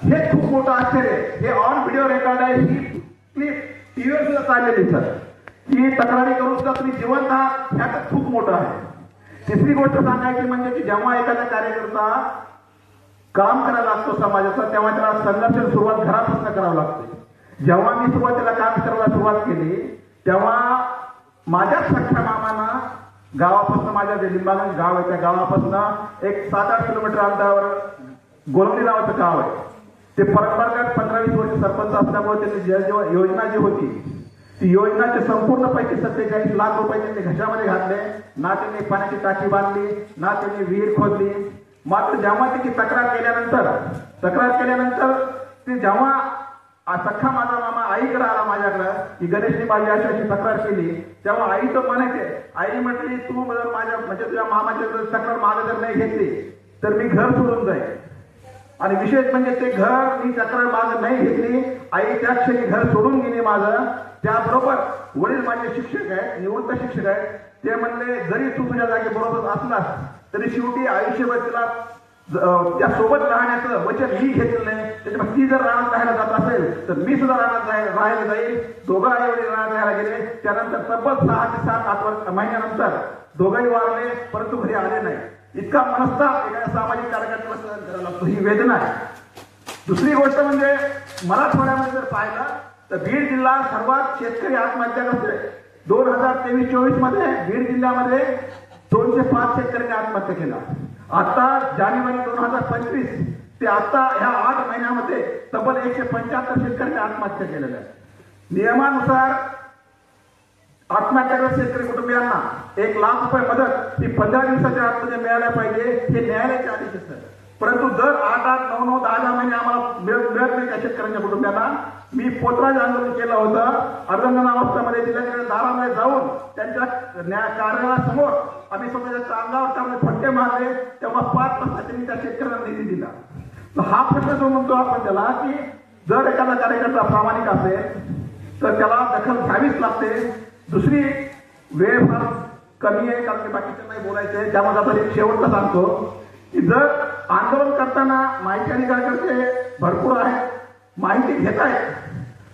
हे खूप मोठं आश्चर्य आहे. हे ऑन व्हिडिओ रेकॉर्ड आहे. ही क्लिप टीव्हीवर सुद्धा चाललेली सर. की तक्रारी करून सुद्धा तुम्ही जिवंत आहात, ह्यात खूप मोठं आहे. तिसरी गोष्ट सांगायची म्हणजे की जेव्हा एखादा कार्यकर्ता काम करायला लागतो समाजाचं, तेव्हा त्याला संघर्ष सुरुवात घरापासून करावं लागते. जेव्हा मी सुरुवातीला काम करायला सुरुवात केली तेव्हा माझ्याच सख्या मामाना गावापासून, माझ्या जे लिंबागंज गाव आहे त्या गावापासून एक 7-8 किलोमीटर अंतरावर गोलवडी नावाचं गाव आहे. ते परंपरागत 15-20 वर्ष सरपंच असल्यामुळे त्यांनी योजना जी होती ती योजनाचे संपूर्ण पैसे 47 लाख रुपये त्यांनी घशामध्ये घातले. ना त्यांनी पाण्याची टाकी बांधली, ना त्यांनी विहीर खोदली. मात्र जेव्हा त्याची तक्रार केल्यानंतर ते जेव्हा सख्खा माझा मामा आईकडे आला माझ्याकडे की गणेशनी माझी अशी तक्रार केली, तेव्हा आई तर म्हणायचे, आई म्हटली तू जर माझ्या म्हणजे तुझ्या मामाची तक्रार माझं जर नाही घेतली तर मी घर सोडून जाईल. आणि विशेष म्हणजे ते घर मी तक्रार माझं नाही घेतली, आई त्या क्षणी घर सोडून गेली माझं. त्याबरोबर वडील माझे शिक्षक आहेत, निवृत्त शिक्षक आहेत. ते म्हणले जरी तू तुझ्या जागी बरोबर असलास तरी शेवटी आयुष्यभर तिला त्या सोबत राहण्याचं वचन मी घेतलं नाही. त्याच्यामुळे ती जर राहण्यात राहायला जात असेल तर मी सुद्धा राहायला जाईल. दोघं आई वडील राहायला गेले. त्यानंतर तब्बल 6 ते 7 महिन्यानंतर दोघंही वारले, परंतु घरी आले नाही. इतका मनस्ताप एखाद्या सामाजिक कार्यकर्त्याला सहन करायला लागतो, ही वेदना आहे. दुसरी गोष्ट म्हणजे मराठवाड्यामध्ये जर पाहिलं तर बीड जिल्हा सर्वात शेतकरी आत्महत्या करतोय. 2023-24 मध्ये बीड जिल्ह्यामध्ये 205 शेतकऱ्यांनी आत्महत्या केला. आता जानेवारी 2025 ते आता ह्या 8 महिन्यामध्ये तब्बल 175 शेतकऱ्यांनी आत्महत्या केलेल्या आहेत. नियमानुसार आत्महत्याग्रस्त शेतकरी कुटुंबियांना 1 लाख रुपये मदत ही 15 दिवसाच्या आतमध्ये मिळायला पाहिजे, हे न्यायालयाचे आदेश असतात. परंतु दर 8-8, 9-9, 10-10 महिने आम्हाला मिळत नाही त्या शेतकऱ्यांच्या कुटुंबियांना. मी पोतराज आंदोलन केलं होतं. अर्धंगनावस्थेमध्ये जिल्ह्याच्या दारामध्ये जाऊन त्यांच्या कार्यालयासमोर आम्ही स्वतःच्या अंगावर फटके मारले. तेव्हा 5 वाजता त्यांनी त्या शेतकऱ्यांना निधी दिला. तर हा प्रश्न जो म्हणतो आपण त्याला की जर एखादा कार्यकर्ता प्रामाणिक असेल तर त्याला दखल घ्यावीच लागते. दुसरी वेळ फार कमी आहे कारण की बाकीचं नाही बोलायचं आहे. त्यामध्ये आपण एक शेवटचा सांगतो की जर आंदोलन करताना माहिती आणि कार्यकर्ते भरपूर आहेत, माहिती घेत आहेत,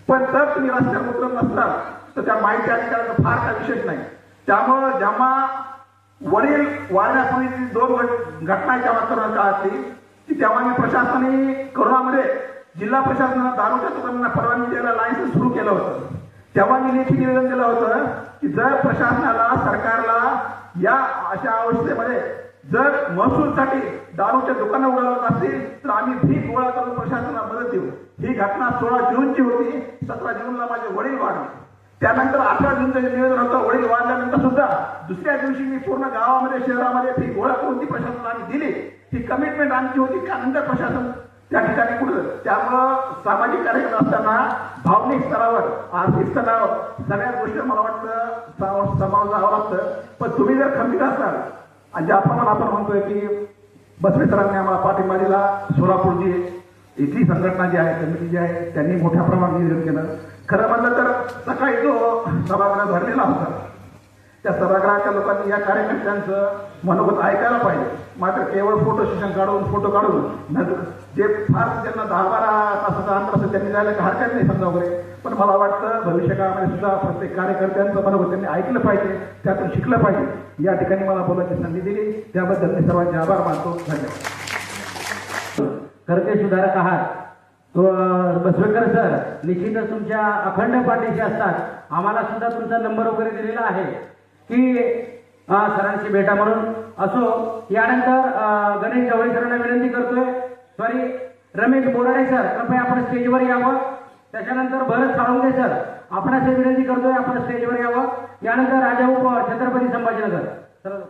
पण जर तुम्ही रस्त्यावर उतरत नसताल तर त्या माहिती अधिकाराचा फार काही विशेष नाही. त्यामुळं जेव्हा वडील वारण्यापूर्वी 2 घटना जेव्हा करून काळातली की तेव्हा मी प्रशासनाने करोनामध्ये जिल्हा प्रशासनाला दारूच्या दुकानांना परवानगी द्यायला लायसन्स सुरू केलं होतं. तेव्हा मी लेखी निवेदन दिलं होतं की जर प्रशासनाला, सरकारला या अशा अवस्थेमध्ये जर महसूलसाठी दारूच्या दुकानं उघडत असतील तर आम्ही भीक गोळा करून प्रशासनाला मदत देऊ. ही घटना 16 जूनची होती. 17 जूनला माझे वडील वारले. त्यानंतर 18 जूनचं निवेदन होतं. वडील वारल्यानंतर सुद्धा दुसऱ्या दिवशी मी पूर्ण गावामध्ये, शहरामध्ये भीक गोळा करून ती प्रशासनाला आम्ही दिली. ही कमिटमेंट आमची होती. त्यानंतर प्रशासन त्या ठिकाणी कुठलं. त्यामुळं सामाजिक कार्यक्रम असताना भावनिक स्तरावर, आर्थिक स्तरावर सगळ्या गोष्टी मला वाटतं सामावून जावं लागतं. पण तुम्ही जर खंबीर असाल आणि ज्याप्रमाणे आपण म्हणतोय की बसवेसरांनी आम्हाला पाठिंबा दिला, सोलापूरची इथली संघटना जी आहे, कमिटी जी आहे, त्यांनी मोठ्या प्रमाणात नियोजन केलं. खरं म्हणलं तर सकाळी जो सभागृह भरलेला होता त्या सभागृहाच्या लोकांनी या कार्यकर्त्यांचं मनोगत ऐकायला पाहिजे. मात्र केवळ फोटो सेशन फोटो काढून जे फार त्यांना 10-12 तासाचा अंतर असेल त्यांनी जायला हरकत नाही समजा वगैरे. पण मला वाटतं भविष्यकाळामध्ये सुद्धा प्रत्येक कार्यकर्त्यांचं मनोगत त्यांनी ऐकलं पाहिजे, त्यातून शिकलं पाहिजे. या ठिकाणी मला बोलायची संधी दिली त्याबद्दल मी सर्वांचे आभार मानतो. धन्यवाद. करते सुधारक आहात तो बसवेकर सर निश्चितच तुमच्या अखंड पाठीशी असतात. आम्हाला सुद्धा तुमचा नंबर वगैरे दिलेला आहे की सरांची भेटा म्हणून असो. यानंतर गणेश जवळे सरांना विनंती करतोय, रमेश बोराडे सर कृपया आपण स्टेजवर यावं. त्याच्यानंतर भरत साळुंके सर आपण असे विनंती करतोय आपण स्टेजवर यावं. यानंतर राजा उप छत्रपती संभाजीनगर सर.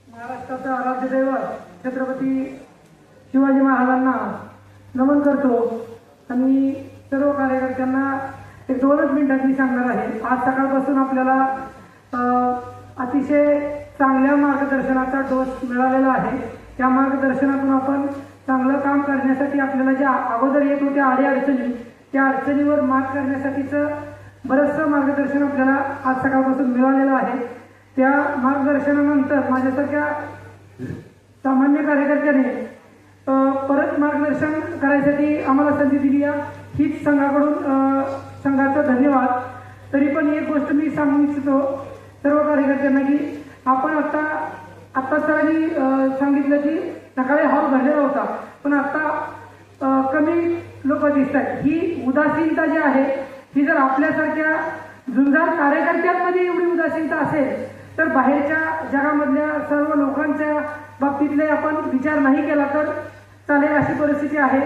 महाराष्ट्राचा राज्यदैवत छत्रपती शिवाजी महाराजांना नमन करतो आणि सर्व कार्यकर्त्यांना एक 2च मिनिटात मी सांगणार आहे. आज सकाळपासून आपल्याला अतिशय चांगल्या मार्गदर्शनाचा डोस मिळालेला आहे. त्या मार्गदर्शनातून आपण चांगलं काम करण्यासाठी आपल्याला ज्या अगोदर येत होत्या अडीअडचणी, त्या अडचणीवर मात करण्यासाठीचं बरंचसं मार्गदर्शन आपल्याला आज सकाळपासून मिळालेलं आहे. त्या मार्गदर्शनानंतर माझ्यासारख्या सामान्य कार्यकर्त्याने परत मार्गदर्शन करायसाठी आम्हाला संधी दिली आहे. हीच संघाचं धन्यवाद. तरी पण एक गोष्ट मी सांगू इच्छितो सर्व कार्यकर्त्यांना की आपण आत्ता सरांनी सांगितलं की सकाळी हॉल भरलेला होता, पण आता कमी लोक दिसत आहेत. ही उदासीनता जी आहे ही जर आपल्यासारख्या झुंजार कार्यकर्त्यांमध्ये एवढी उदासीनता असेल तर बाहेरच्या जगामधल्या सर्व लोकांच्या बाबतीतले आपण विचार नाही केला तर चालेल अशी परिस्थिती आहे.